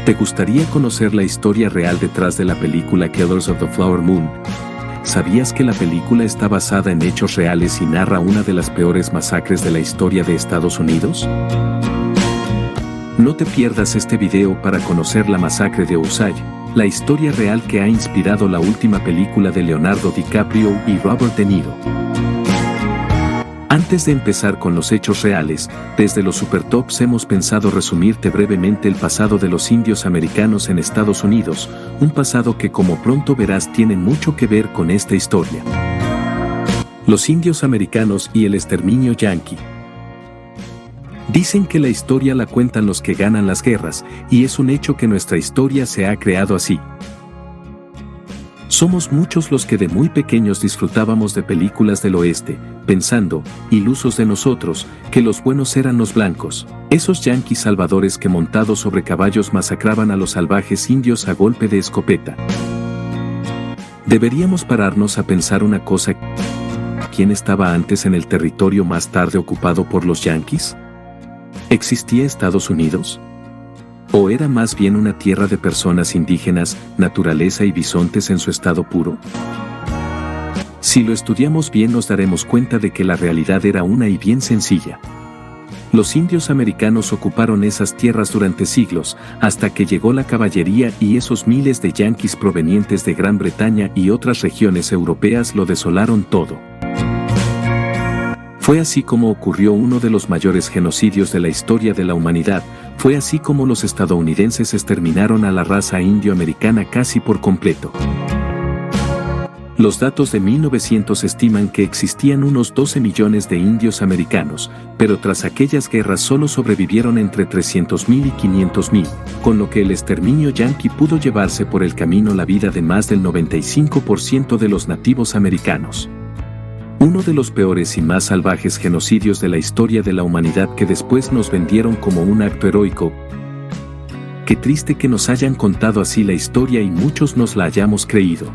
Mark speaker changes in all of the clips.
Speaker 1: ¿Te gustaría conocer la historia real detrás de la película Killers of the Flower Moon? ¿Sabías que la película está basada en hechos reales y narra una de las peores masacres de la historia de Estados Unidos? No te pierdas este video para conocer la masacre de Osage, la historia real que ha inspirado la última película de Leonardo DiCaprio y Robert De Niro. Antes de empezar con los hechos reales, desde los Supertops hemos pensado resumirte brevemente el pasado de los indios americanos en Estados Unidos, un pasado que como pronto verás tiene mucho que ver con esta historia. Los indios americanos y el exterminio yanqui. Dicen que la historia la cuentan los que ganan las guerras, y es un hecho que nuestra historia se ha creado así. Somos muchos los que de muy pequeños disfrutábamos de películas del oeste, pensando, ilusos de nosotros, que los buenos eran los blancos, esos yanquis salvadores que montados sobre caballos masacraban a los salvajes indios a golpe de escopeta. Deberíamos pararnos a pensar una cosa: ¿quién estaba antes en el territorio más tarde ocupado por los yanquis? ¿Existía Estados Unidos? ¿O era más bien una tierra de personas indígenas, naturaleza y bisontes en su estado puro? Si lo estudiamos bien nos daremos cuenta de que la realidad era una y bien sencilla. Los indios americanos ocuparon esas tierras durante siglos, hasta que llegó la caballería y esos miles de yanquis provenientes de Gran Bretaña y otras regiones europeas lo desolaron todo. Fue así como ocurrió uno de los mayores genocidios de la historia de la humanidad. Fue así como los estadounidenses exterminaron a la raza indio-americana casi por completo. Los datos de 1900 estiman que existían unos 12 millones de indios americanos, pero tras aquellas guerras solo sobrevivieron entre 300.000 y 500.000, con lo que el exterminio yanqui pudo llevarse por el camino la vida de más del 95% de los nativos americanos. Uno de los peores y más salvajes genocidios de la historia de la humanidad que después nos vendieron como un acto heroico. Qué triste que nos hayan contado así la historia y muchos nos la hayamos creído.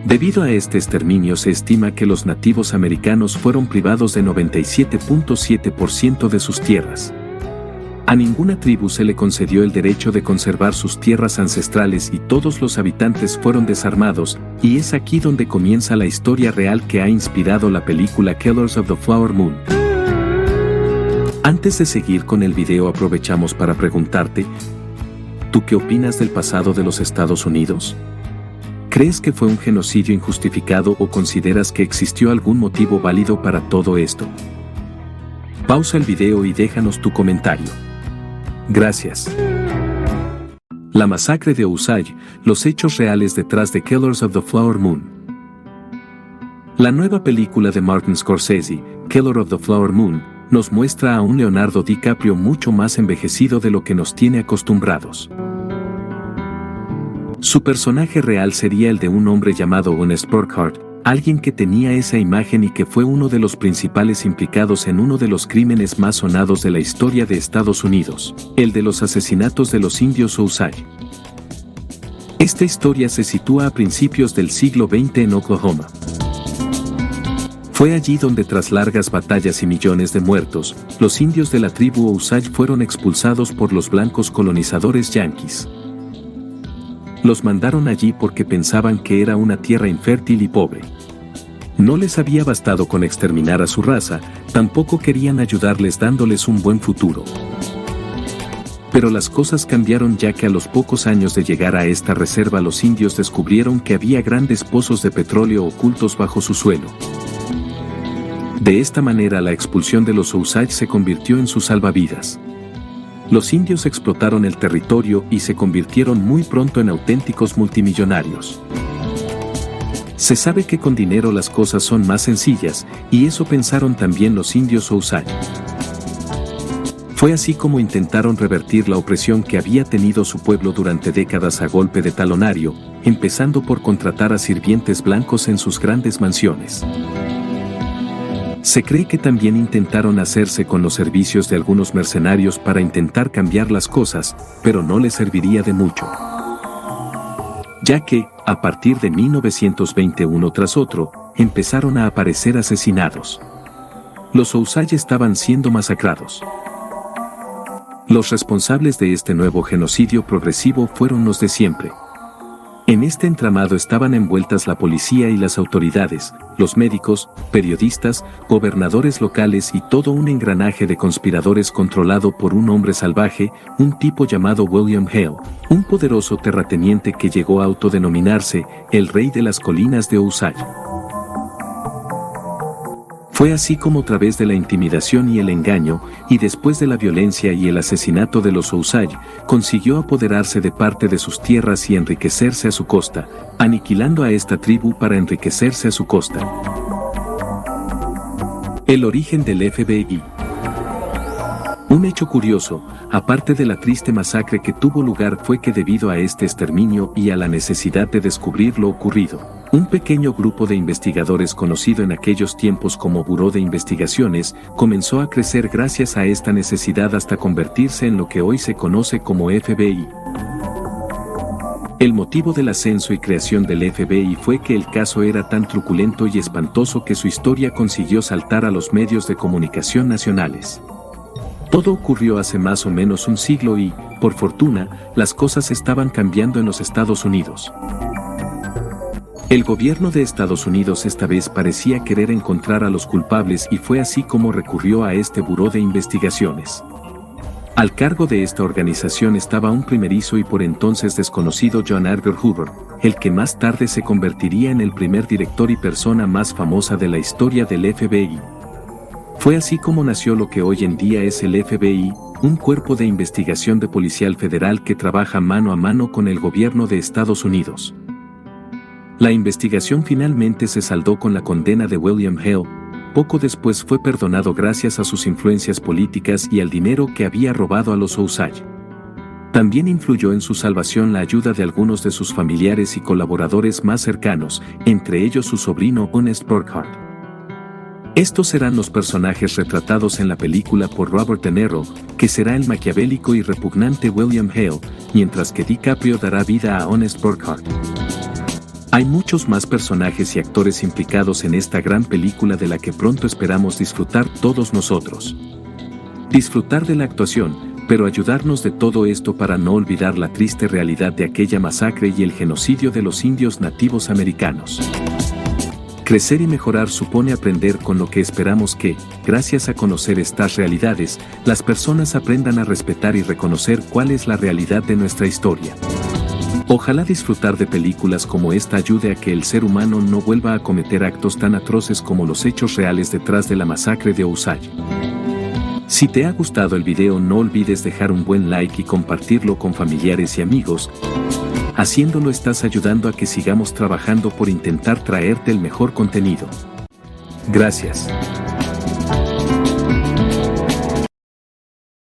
Speaker 1: Debido a este exterminio se estima que los nativos americanos fueron privados de 97.7% de sus tierras. A ninguna tribu se le concedió el derecho de conservar sus tierras ancestrales y todos los habitantes fueron desarmados, y es aquí donde comienza la historia real que ha inspirado la película Killers of the Flower Moon. Antes de seguir con el video aprovechamos para preguntarte, ¿tú qué opinas del pasado de los Estados Unidos? ¿Crees que fue un genocidio injustificado o consideras que existió algún motivo válido para todo esto? Pausa el video y déjanos tu comentario. Gracias. La masacre de Osage, los hechos reales detrás de Killers of the Flower Moon. La nueva película de Martin Scorsese, Killer of the Flower Moon, nos muestra a un Leonardo DiCaprio mucho más envejecido de lo que nos tiene acostumbrados. Su personaje real sería el de un hombre llamado Honest Burkhart, alguien que tenía esa imagen y que fue uno de los principales implicados en uno de los crímenes más sonados de la historia de Estados Unidos, el de los asesinatos de los indios Osage. Esta historia se sitúa a principios del siglo XX en Oklahoma. Fue allí donde tras largas batallas y millones de muertos, los indios de la tribu Osage fueron expulsados por los blancos colonizadores yanquis. Los mandaron allí porque pensaban que era una tierra infértil y pobre. No les había bastado con exterminar a su raza, tampoco querían ayudarles dándoles un buen futuro. Pero las cosas cambiaron ya que a los pocos años de llegar a esta reserva los indios descubrieron que había grandes pozos de petróleo ocultos bajo su suelo. De esta manera la expulsión de los Osage se convirtió en su salvavidas. Los indios explotaron el territorio y se convirtieron muy pronto en auténticos multimillonarios. Se sabe que con dinero las cosas son más sencillas, y eso pensaron también los indios Osage. Fue así como intentaron revertir la opresión que había tenido su pueblo durante décadas a golpe de talonario, empezando por contratar a sirvientes blancos en sus grandes mansiones. Se cree que también intentaron hacerse con los servicios de algunos mercenarios para intentar cambiar las cosas, pero no les serviría de mucho. Ya que, a partir de 1920 uno tras otro, empezaron a aparecer asesinados. Los Osage estaban siendo masacrados. Los responsables de este nuevo genocidio progresivo fueron los de siempre. En este entramado estaban envueltas la policía y las autoridades, los médicos, periodistas, gobernadores locales y todo un engranaje de conspiradores controlado por un hombre salvaje, un tipo llamado William Hale, un poderoso terrateniente que llegó a autodenominarse el rey de las colinas de Osage. Fue así como a través de la intimidación y el engaño, y después de la violencia y el asesinato de los Osage, consiguió apoderarse de parte de sus tierras y enriquecerse a su costa, aniquilando a esta tribu para enriquecerse a su costa. El origen del FBI. Un hecho curioso, aparte de la triste masacre que tuvo lugar, fue que debido a este exterminio y a la necesidad de descubrir lo ocurrido, un pequeño grupo de investigadores conocido en aquellos tiempos como Buró de Investigaciones comenzó a crecer gracias a esta necesidad hasta convertirse en lo que hoy se conoce como FBI. El motivo del ascenso y creación del FBI fue que el caso era tan truculento y espantoso que su historia consiguió saltar a los medios de comunicación nacionales. Todo ocurrió hace más o menos un siglo y, por fortuna, las cosas estaban cambiando en los Estados Unidos. El gobierno de Estados Unidos esta vez parecía querer encontrar a los culpables y fue así como recurrió a este buró de investigaciones. Al cargo de esta organización estaba un primerizo y por entonces desconocido John Edgar Hoover, el que más tarde se convertiría en el primer director y persona más famosa de la historia del FBI. Fue así como nació lo que hoy en día es el FBI, un cuerpo de investigación de policial federal que trabaja mano a mano con el gobierno de Estados Unidos. La investigación finalmente se saldó con la condena de William Hale. Poco después fue perdonado gracias a sus influencias políticas y al dinero que había robado a los Osage. También influyó en su salvación la ayuda de algunos de sus familiares y colaboradores más cercanos, entre ellos su sobrino Honest Burkhart. Estos serán los personajes retratados en la película por Robert De Niro, que será el maquiavélico y repugnante William Hale, mientras que DiCaprio dará vida a Honest Burkhart. Hay muchos más personajes y actores implicados en esta gran película de la que pronto esperamos disfrutar todos nosotros. Disfrutar de la actuación, pero ayudarnos de todo esto para no olvidar la triste realidad de aquella masacre y el genocidio de los indios nativos americanos. Crecer y mejorar supone aprender con lo que esperamos que, gracias a conocer estas realidades, las personas aprendan a respetar y reconocer cuál es la realidad de nuestra historia. Ojalá disfrutar de películas como esta ayude a que el ser humano no vuelva a cometer actos tan atroces como los hechos reales detrás de la masacre de Osage. Si te ha gustado el video, no olvides dejar un buen like y compartirlo con familiares y amigos. Haciéndolo estás ayudando a que sigamos trabajando por intentar traerte el mejor contenido. Gracias.